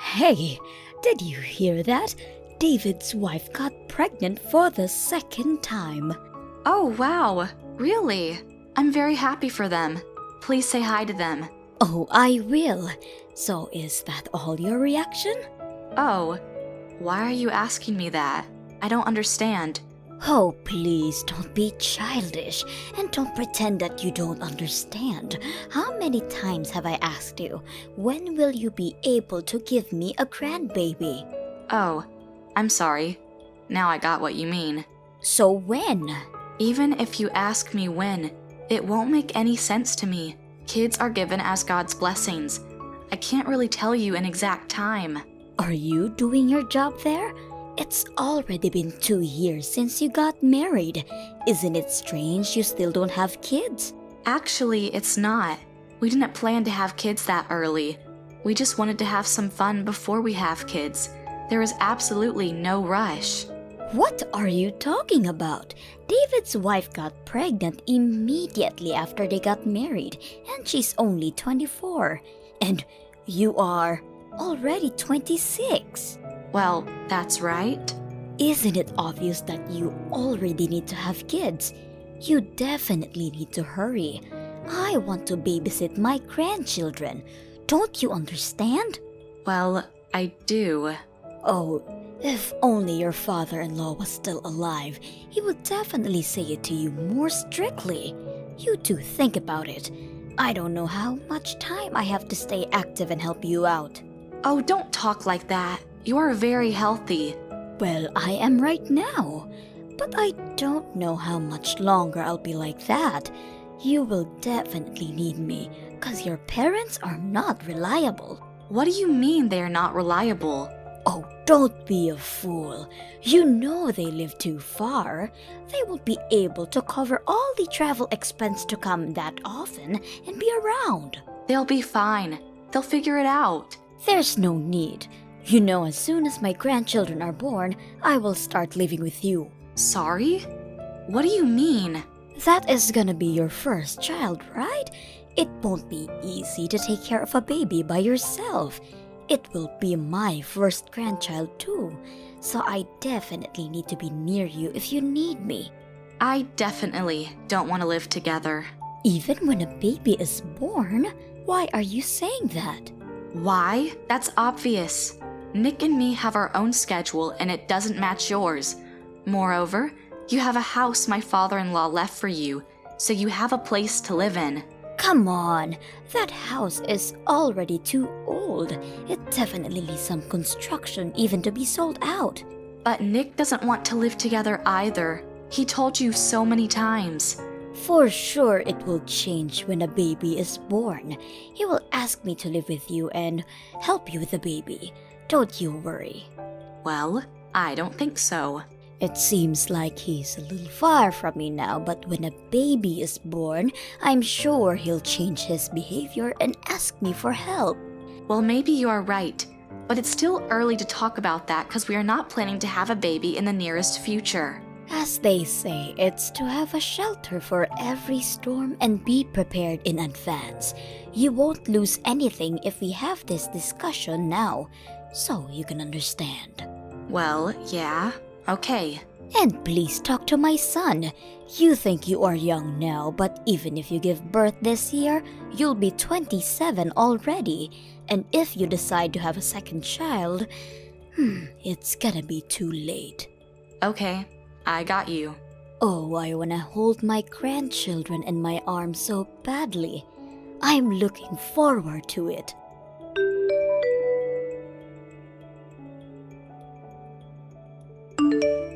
Hey, did you hear that? David's wife got pregnant for the second time. Oh, wow. Really? I'm very happy for them. Please say hi to them. Oh, I will. So is that all your reaction? Oh, why are you asking me that? I don't understand. Oh, please don't be childish and don't pretend that you don't understand. How many times have I asked you, when will you be able to give me a grandbaby? Oh, I'm sorry. Now I got what you mean. So when? Even if you ask me when, it won't make any sense to me. Kids are given as God's blessings. I can't really tell you an exact time. Are you doing your job there? It's already been 2 years since you got married. Isn't it strange you still don't have kids? Actually, it's not. We didn't plan to have kids that early. We just wanted to have some fun before we have kids. There is absolutely no rush. What are you talking about? David's wife got pregnant immediately after they got married, and she's only 24. And you are already 26. Well, that's right. Isn't it obvious that you already need to have kids? You definitely need to hurry. I want to babysit my grandchildren. Don't you understand? Well, I do. Oh, if only your father-in-law was still alive, he would definitely say it to you more strictly. You do think about it. I don't know how much time I have to stay active and help you out. Oh, don't talk like that. You are very healthy. Well, I am right now. But I don't know how much longer I'll be like that. You will definitely need me, cause your parents are not reliable. What do you mean they are not reliable? Oh, don't be a fool. You know they live too far. They won't be able to cover all the travel expense to come that often and be around. They'll be fine. They'll figure it out. There's no need. You know, as soon as my grandchildren are born, I will start living with you. Sorry? What do you mean? That is gonna be your first child, right? It won't be easy to take care of a baby by yourself. It will be my first grandchild too, so I definitely need to be near you if you need me. I definitely don't want to live together. Even when a baby is born? Why are you saying that? Why? That's obvious. Nick and me have our own schedule and it doesn't match yours. Moreover, you have a house my father-in-law left for you, so you have a place to live in. Come on, that house is already too old. It definitely needs some construction even to be sold out. But Nick doesn't want to live together either. He told you so many times. For sure it will change when a baby is born. He will ask me to live with you and help you with the baby. Don't you worry. Well, I don't think so. It seems like he's a little far from me now, but when a baby is born, I'm sure he'll change his behavior and ask me for help. Well, maybe you are right, but it's still early to talk about that because we are not planning to have a baby in the nearest future. As they say, it's to have a shelter for every storm and be prepared in advance. You won't lose anything if we have this discussion now, so you can understand. Well, yeah. Okay. And please talk to my son. You think you are young now, but even if you give birth this year, you'll be 27 already. And if you decide to have a second child, it's gonna be too late. Okay, I got you. Oh, I wanna hold my grandchildren in my arms so badly. I'm looking forward to it.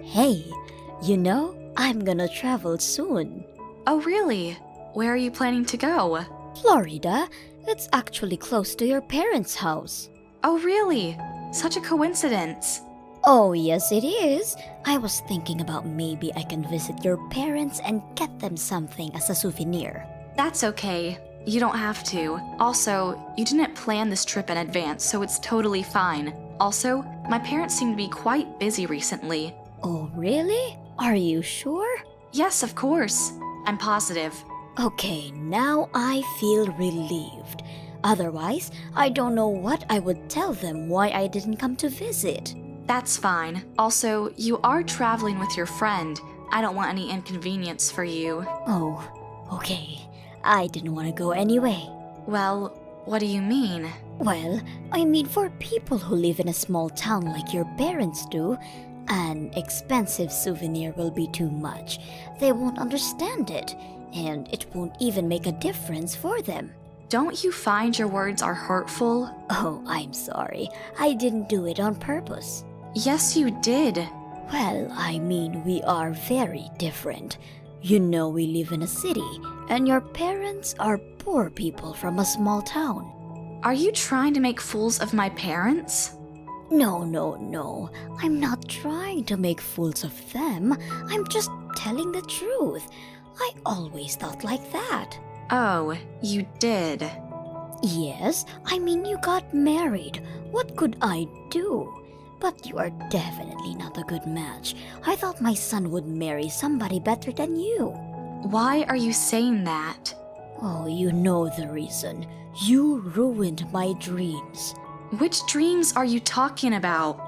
Hey, you know, I'm gonna travel soon. Oh, really? Where are you planning to go? Florida, it's actually close to your parents' house. Oh, really? Such a coincidence. Oh, yes, it is. I was thinking about maybe I can visit your parents and get them something as a souvenir. That's okay. You don't have to. Also, you didn't plan this trip in advance, so it's totally fine. Also, my parents seem to be quite busy recently. Oh, really? Are you sure? Yes, of course. I'm positive. Okay, now I feel relieved. Otherwise, I don't know what I would tell them why I didn't come to visit. That's fine. Also, you are traveling with your friend. I don't want any inconvenience for you. Oh, okay. I didn't want to go anyway. Well, what do you mean? Well, I mean for people who live in a small town like your parents do, an expensive souvenir will be too much. They won't understand it, and it won't even make a difference for them. Don't you find your words are hurtful? Oh, I'm sorry. I didn't do it on purpose. Yes, you did. Well, I mean, we are very different. You know, we live in a city, and your parents are poor people from a small town. Are you trying to make fools of my parents? No. I'm not trying to make fools of them. I'm just telling the truth. I always thought like that. Oh, you did. Yes, I mean, you got married. What could I do? But you are definitely not a good match. I thought my son would marry somebody better than you. Why are you saying that? Oh, you know the reason. You ruined my dreams. Which dreams are you talking about?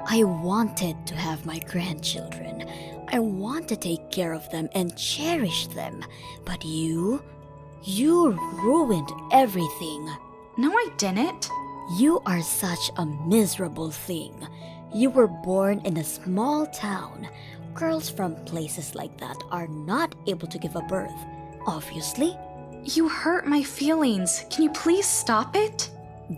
I wanted to have my grandchildren. I want to take care of them and cherish them. But you ruined everything. No, I didn't. You are such a miserable thing. You were born in a small town. Girls from places like that are not able to give a birth, obviously. You hurt my feelings. Can you please stop it?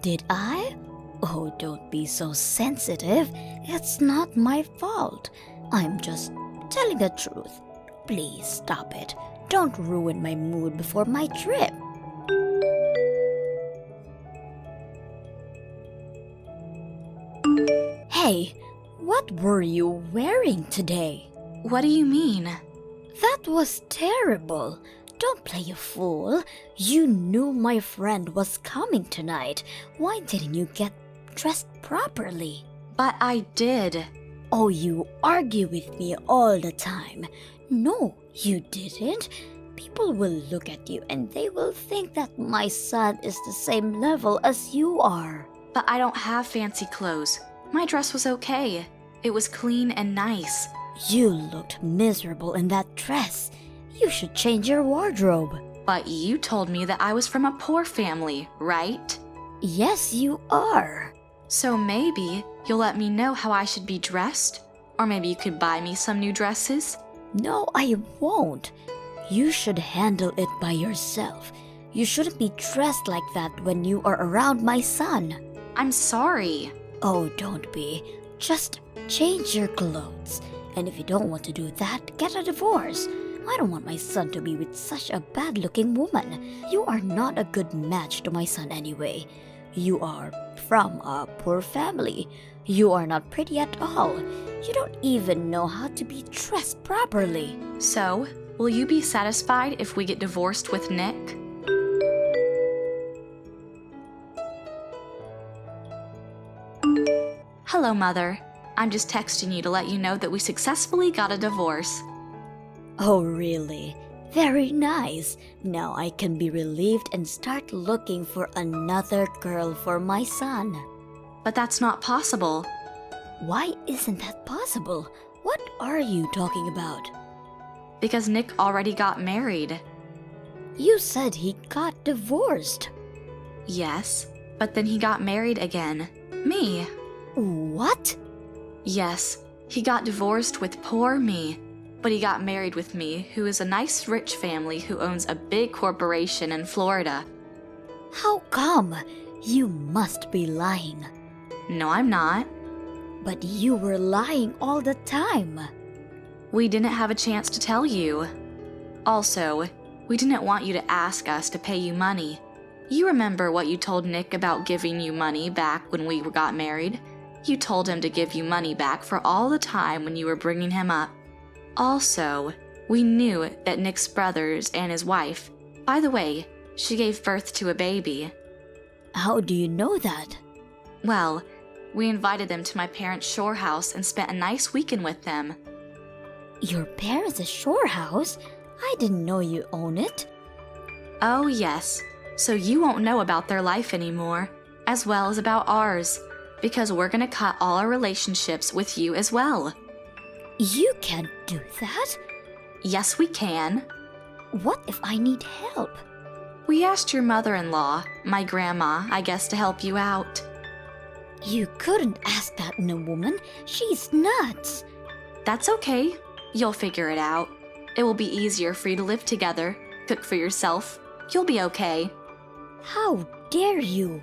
Did I? Oh, don't be so sensitive. It's not my fault. I'm just telling the truth. Please stop it. Don't ruin my mood before my trip. Hey, what were you wearing today? What do you mean? That was terrible. Don't play a fool. You knew my friend was coming tonight. Why didn't you get dressed properly? But I did. Oh, you argue with me all the time. No, you didn't. People will look at you and they will think that my son is the same level as you are. But I don't have fancy clothes. My dress was okay. It was clean and nice. You looked miserable in that dress. You should change your wardrobe. But you told me that I was from a poor family, right? Yes, you are. So maybe you'll let me know how I should be dressed? Or maybe you could buy me some new dresses? No, I won't. You should handle it by yourself. You shouldn't be dressed like that when you are around my son. I'm sorry. Oh, don't be. Just change your clothes. And if you don't want to do that, get a divorce. I don't want my son to be with such a bad-looking woman. You are not a good match to my son anyway. You are from a poor family. You are not pretty at all. You don't even know how to be dressed properly. So, will you be satisfied if we get divorced with Nick? Hello, Mother. I'm just texting you to let you know that we successfully got a divorce. Oh, really? Very nice. Now I can be relieved and start looking for another girl for my son. But that's not possible. Why isn't that possible? What are you talking about? Because Nick already got married. You said he got divorced. Yes, but then he got married again. Me. What? Yes, he got divorced with poor me. But he got married with me, who is a nice rich family who owns a big corporation in Florida. How come? You must be lying. No, I'm not. But you were lying all the time. We didn't have a chance to tell you. Also, we didn't want you to ask us to pay you money. You remember what you told Nick about giving you money back when we got married? You told him to give you money back for all the time when you were bringing him up. Also, we knew that Nick's brothers and his wife, by the way, she gave birth to a baby. How do you know that? Well, we invited them to my parents' shore house and spent a nice weekend with them. Your parents' shore house? I didn't know you own it. Oh yes, so you won't know about their life anymore, as well as about ours, because we're gonna cut all our relationships with you as well. You can't do that. Yes, we can. What if I need help? We asked your mother-in-law, my grandma, I guess, to help you out. You couldn't ask that in a woman. She's nuts. That's okay. You'll figure it out. It will be easier for you to live together, cook for yourself. You'll be okay. How dare you?